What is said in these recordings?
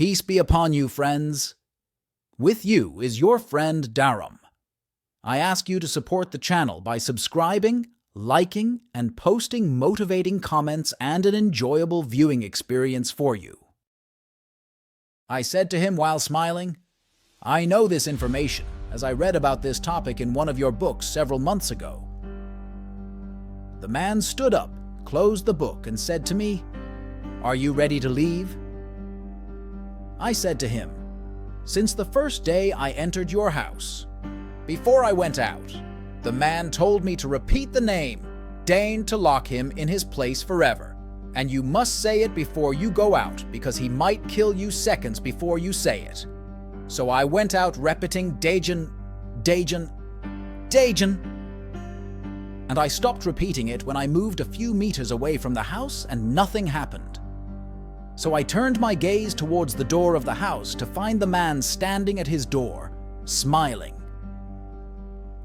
Peace be upon you, friends. With you is your friend Darum. I ask you to support the channel by subscribing, liking, and posting motivating comments and an enjoyable viewing experience for you. I said to him while smiling, I know this information, as I read about this topic in one of your books several months ago. The man stood up, closed the book, and said to me, Are you ready to leave? I said to him, Since the first day I entered your house, before I went out, the man told me to repeat the name, deign to lock him in his place forever, and you must say it before you go out because he might kill you seconds before you say it. So I went out repeating Dajan, Dajan, Dajan, and I stopped repeating it when I moved a few meters away from the house and nothing happened. So I turned my gaze towards the door of the house to find the man standing at his door, smiling.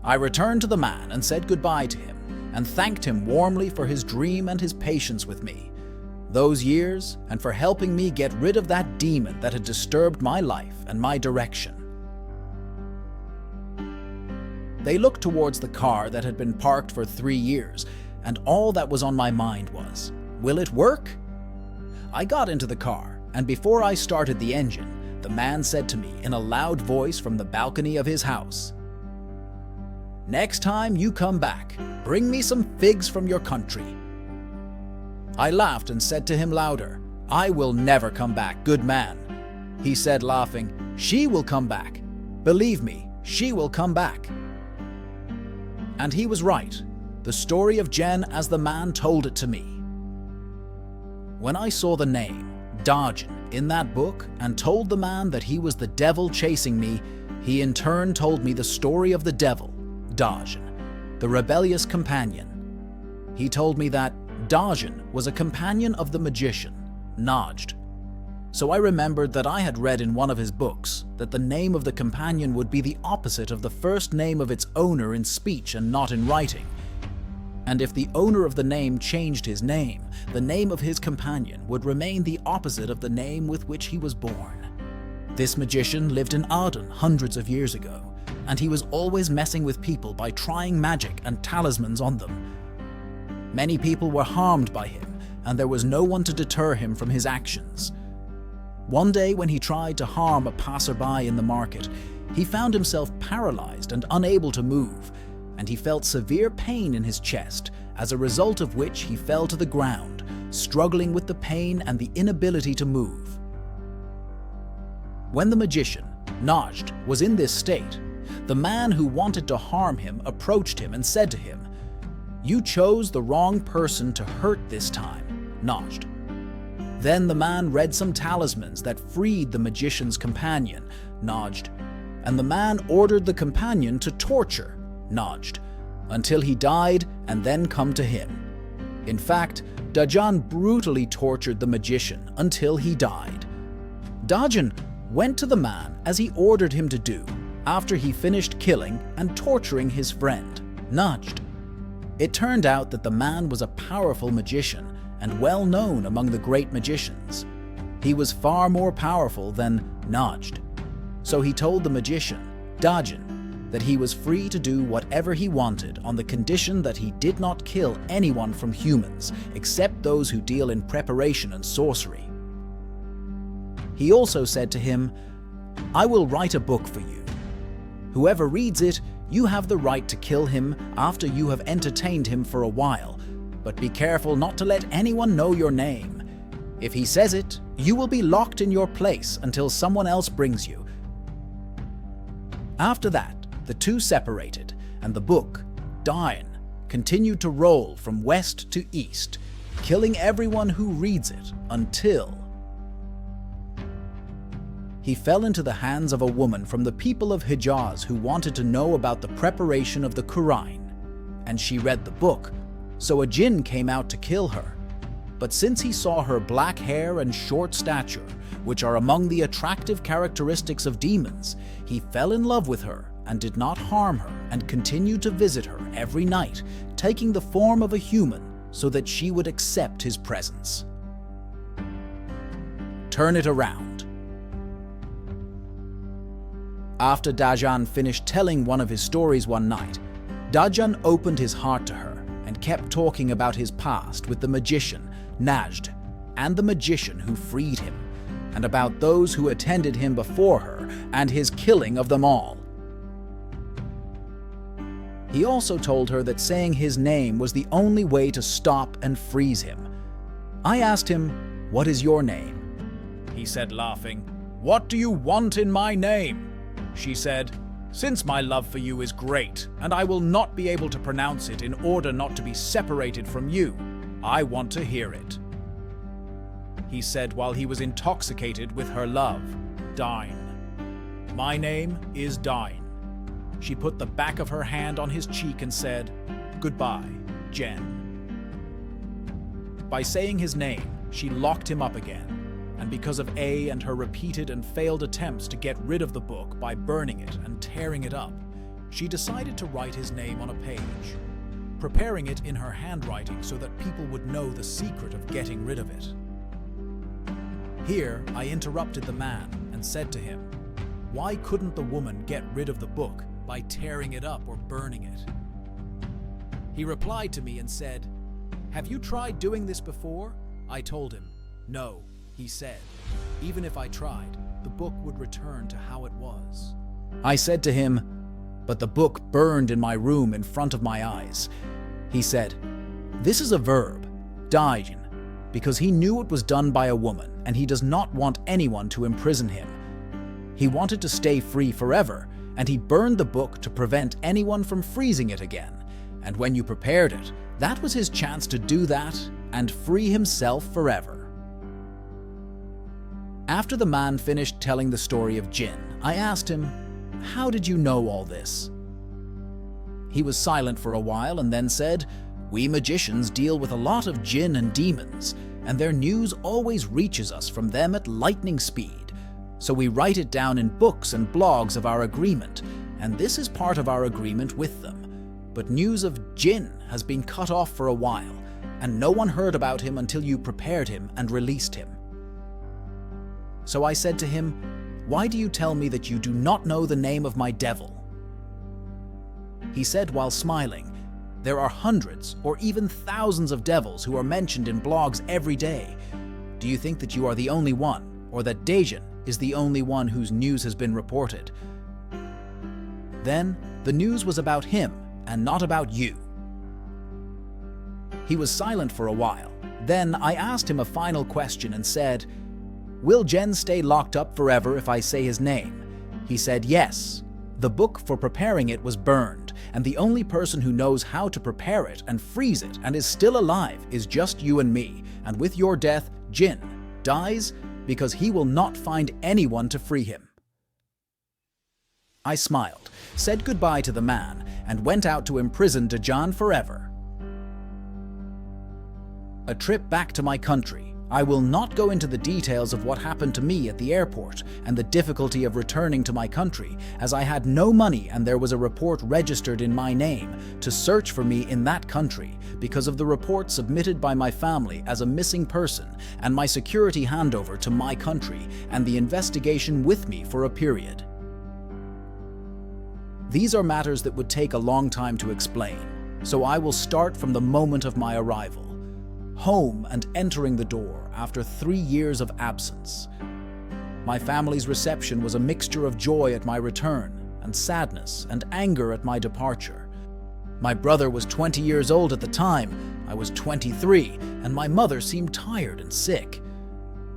I returned to the man and said goodbye to him and thanked him warmly for his dream and his patience with me, those years, and for helping me get rid of that demon that had disturbed my life and my direction. They looked towards the car that had been parked for 3 years, and all that was on my mind was, will it work? I got into the car, and before I started the engine, the man said to me in a loud voice from the balcony of his house, Next time you come back, bring me some figs from your country. I laughed and said to him louder, I will never come back, good man. He said laughing, She will come back. Believe me, she will come back. And he was right, the story of Jen as the man told it to me. When I saw the name, Dajan, in that book and told the man that he was the devil chasing me, he in turn told me the story of the devil, Dajan, the rebellious companion. He told me that Dajan was a companion of the magician, Najd. So I remembered that I had read in one of his books that the name of the companion would be the opposite of the first name of its owner in speech and not in writing. And if the owner of the name changed his name, the name of his companion would remain the opposite of the name with which he was born. This magician lived in Aden hundreds of years ago, and he was always messing with people by trying magic and talismans on them. Many people were harmed by him, and there was no one to deter him from his actions. One day when he tried to harm a passerby in the market, he found himself paralyzed and unable to move, and he felt severe pain in his chest, as a result of which he fell to the ground, struggling with the pain and the inability to move. When the magician, Najd, was in this state, the man who wanted to harm him approached him and said to him, You chose the wrong person to hurt this time, Najd. Then the man read some talismans that freed the magician's companion, Najd, and the man ordered the companion to torture Najd until he died and then come to him. In fact, Dajan brutally tortured the magician until he died. Dajan went to the man as he ordered him to do after he finished killing and torturing his friend, Najd. It turned out that the man was a powerful magician and well known among the great magicians. He was far more powerful than Najd. So he told the magician, Dajan, that he was free to do whatever he wanted on the condition that he did not kill anyone from humans except those who deal in preparation and sorcery. He also said to him, I will write a book for you. Whoever reads it, you have the right to kill him after you have entertained him for a while, but be careful not to let anyone know your name. If he says it, you will be locked in your place until someone else brings you. After that, the two separated, and the book, Dajan, continued to roll from west to east, killing everyone who reads it until he fell into the hands of a woman from the people of Hijaz who wanted to know about the preparation of the Quran, and she read the book, so a jinn came out to kill her. But since he saw her black hair and short stature, which are among the attractive characteristics of demons, he fell in love with her and did not harm her and continued to visit her every night, taking the form of a human so that she would accept his presence. Turn it around. After Dajan finished telling one of his stories one night, Dajan opened his heart to her and kept talking about his past with the magician, Najd, and the magician who freed him, and about those who attended him before her and his killing of them all. He also told her that saying his name was the only way to stop and freeze him. I asked him, "What is your name?" He said, laughing, "What do you want in my name?" She said, "Since my love for you is great, and I will not be able to pronounce it in order not to be separated from you, I want to hear it." He said while he was intoxicated with her love, "Dine. My name is Dine." She put the back of her hand on his cheek and said, "Goodbye, Jen." By saying his name, she locked him up again, and because of A and her repeated and failed attempts to get rid of the book by burning it and tearing it up, she decided to write his name on a page, preparing it in her handwriting so that people would know the secret of getting rid of it. Here, I interrupted the man and said to him, "Why couldn't the woman get rid of the book by tearing it up or burning it?" He replied to me and said, "Have you tried doing this before?" I told him, "No," he said. "Even if I tried, the book would return to how it was." I said to him, "But the book burned in my room in front of my eyes." He said, "This is a verb, daijin, because he knew it was done by a woman and he does not want anyone to imprison him. He wanted to stay free forever, and he burned the book to prevent anyone from freezing it again. And when you prepared it, that was his chance to do that and free himself forever." After the man finished telling the story of Jinn, I asked him, "How did you know all this?" He was silent for a while and then said, "We magicians deal with a lot of jinn and demons, and their news always reaches us from them at lightning speed. So we write it down in books and blogs of our agreement, and this is part of our agreement with them. But news of Jinn has been cut off for a while, and no one heard about him until you prepared him and released him." So I said to him, "Why do you tell me that you do not know the name of my devil?" He said while smiling, "There are hundreds or even thousands of devils who are mentioned in blogs every day. Do you think that you are the only one, or that Dajan is the only one whose news has been reported?" Then the news was about him and not about you. He was silent for a while. Then I asked him a final question and said, "Will Jen stay locked up forever if I say his name?" He said yes. The book for preparing it was burned, and the only person who knows how to prepare it and freeze it and is still alive is just you and me, and with your death, Jinn dies because he will not find anyone to free him." I smiled, said goodbye to the man, and went out to imprison Dajan forever. A trip back to my country. I will not go into the details of what happened to me at the airport and the difficulty of returning to my country, as I had no money and there was a report registered in my name to search for me in that country because of the report submitted by my family as a missing person and my security handover to my country and the investigation with me for a period. These are matters that would take a long time to explain, so I will start from the moment of my arrival. Home and entering the door after 3 years of absence. My family's reception was a mixture of joy at my return and sadness and anger at my departure. My brother was 20 years old at the time, I was 23, and my mother seemed tired and sick.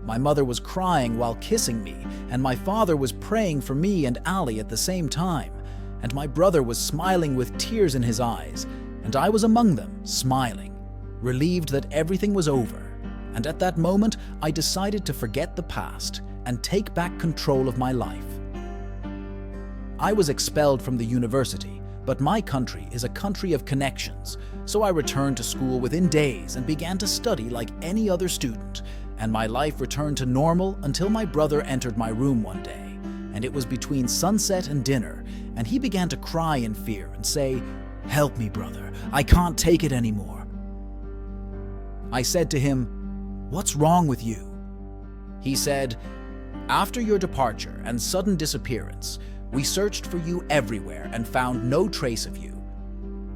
My mother was crying while kissing me, and my father was praying for me and Ali at the same time, and my brother was smiling with tears in his eyes, and I was among them, smiling, relieved that everything was over, and at that moment I decided to forget the past and take back control of my life. I was expelled from the university, but my country is a country of connections, so I returned to school within days and began to study like any other student, and my life returned to normal until my brother entered my room one day, and it was between sunset and dinner, and he began to cry in fear and say, "Help me, brother, I can't take it anymore." I said to him, "What's wrong with you?" He said, "After your departure and sudden disappearance, We searched for you everywhere and found no trace of you.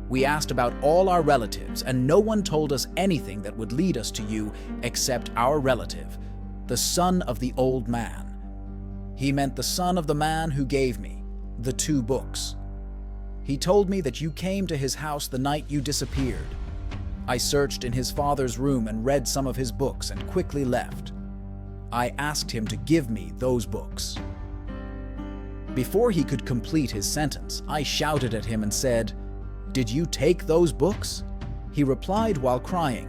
We asked about all our relatives, and no one told us anything that would lead us to you except our relative, the son of the old man. He meant the son of the man who gave me the 2 books. He told me that you came to his house the night you disappeared. I searched in his father's room and read some of his books and quickly left. I asked him to give me those books. Before he could complete his sentence, I shouted at him and said, "Did you take those books?" He replied while crying,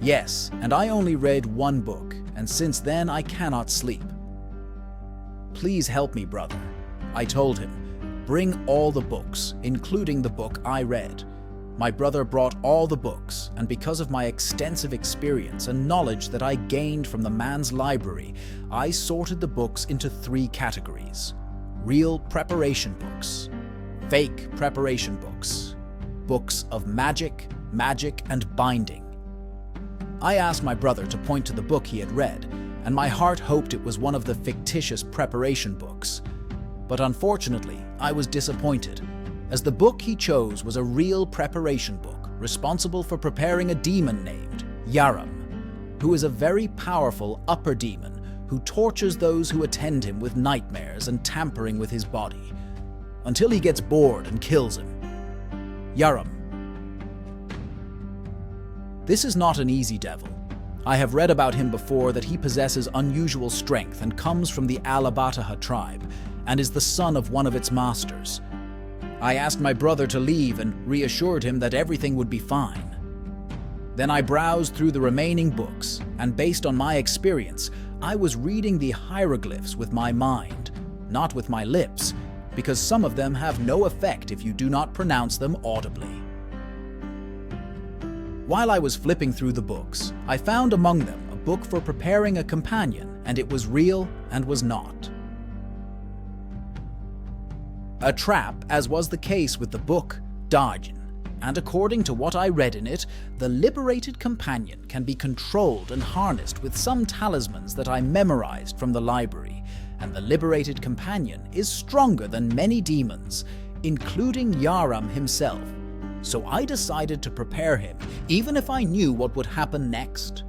"Yes, and I only read 1 book, and since then I cannot sleep." "Please help me, brother," I told him. "Bring all the books, including the book I read." My brother brought all the books, and because of my extensive experience and knowledge that I gained from the man's library, I sorted the books into 3 categories: real preparation books, fake preparation books, books of magic, and binding. I asked my brother to point to the book he had read, and my heart hoped it was one of the fictitious preparation books. But unfortunately, I was disappointed, as the book he chose was a real preparation book responsible for preparing a demon named Yaram, who is a very powerful upper demon who tortures those who attend him with nightmares and tampering with his body, until he gets bored and kills him. Yaram. This is not an easy devil. I have read about him before that he possesses unusual strength and comes from the Alabataha tribe and is the son of one of its masters. I asked my brother to leave and reassured him that everything would be fine. Then I browsed through the remaining books, and based on my experience, I was reading the hieroglyphs with my mind, not with my lips, because some of them have no effect if you do not pronounce them audibly. While I was flipping through the books, I found among them a book for preparing a companion, and it was real and was not. A trap, as was the case with the book Dajin, and according to what I read in it, the liberated companion can be controlled and harnessed with some talismans that I memorized from the library, and the liberated companion is stronger than many demons, including Yaram himself. So I decided to prepare him, even if I knew what would happen next.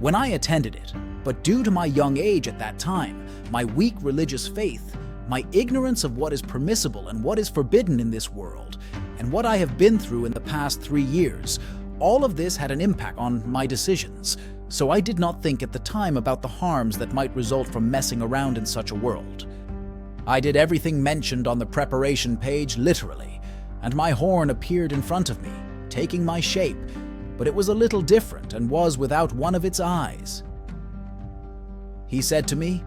When I attended it, but due to my young age at that time, my weak religious faith, my ignorance of what is permissible and what is forbidden in this world, and what I have been through in the past 3 years, all of this had an impact on my decisions, so I did not think at the time about the harms that might result from messing around in such a world. I did everything mentioned on the preparation page literally, and my horn appeared in front of me, taking my shape, but it was a little different and was without one of its eyes. He said to me,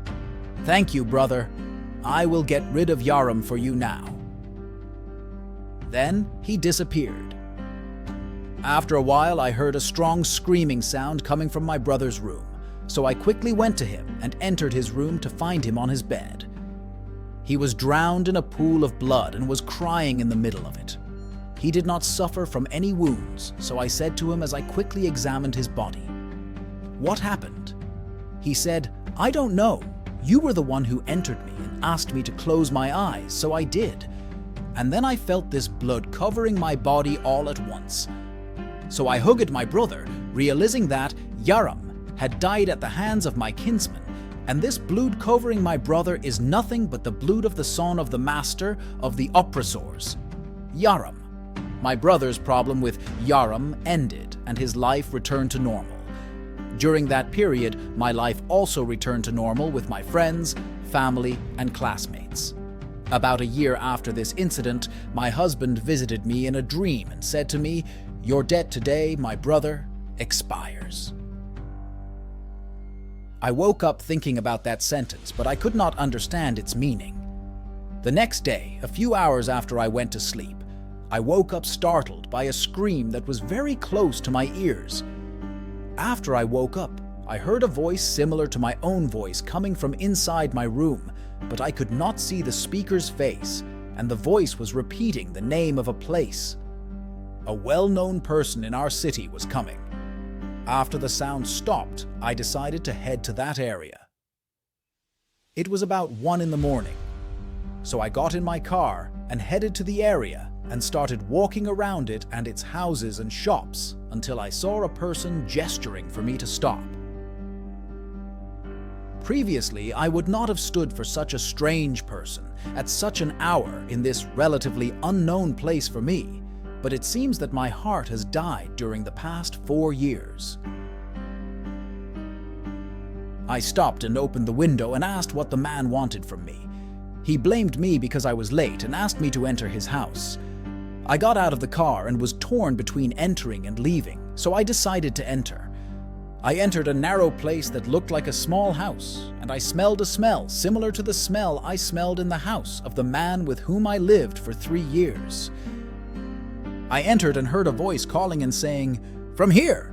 "Thank you, brother. I will get rid of Yaram for you now." Then he disappeared. After a while, I heard a strong screaming sound coming from my brother's room, so I quickly went to him and entered his room to find him on his bed. He was drowned in a pool of blood and was crying in the middle of it. He did not suffer from any wounds, so I said to him as I quickly examined his body, "What happened?" He said, "I don't know. You were the one who entered me and asked me to close my eyes, so I did. And then I felt this blood covering my body all at once. So I hugged my brother, realizing that Yaram had died at the hands of my kinsman, and this blood covering my brother is nothing but the blood of the son of the master of the oppressors, Yaram. My brother's problem with Yaram ended, and his life returned to normal. During that period, my life also returned to normal with my friends, family, and classmates. About a year after this incident, my husband visited me in a dream and said to me, 'Your debt today, my brother, expires.'" I woke up thinking about that sentence, but I could not understand its meaning. The next day, a few hours after I went to sleep, I woke up startled by a scream that was very close to my ears. After I woke up, I heard a voice similar to my own voice coming from inside my room, but I could not see the speaker's face, and the voice was repeating the name of a place. A well-known person in our city was coming. After the sound stopped, I decided to head to that area. It was about 1 in the morning. So I got in my car and headed to the area and started walking around it and its houses and shops until I saw a person gesturing for me to stop. Previously, I would not have stood for such a strange person at such an hour in this relatively unknown place for me, but it seems that my heart has died during the past 4 years. I stopped and opened the window and asked what the man wanted from me. He blamed me because I was late and asked me to enter his house. I got out of the car and was torn between entering and leaving, so I decided to enter. I entered a narrow place that looked like a small house, and I smelled a smell similar to the smell I smelled in the house of the man with whom I lived for 3 years. I entered and heard a voice calling and saying, "From here!"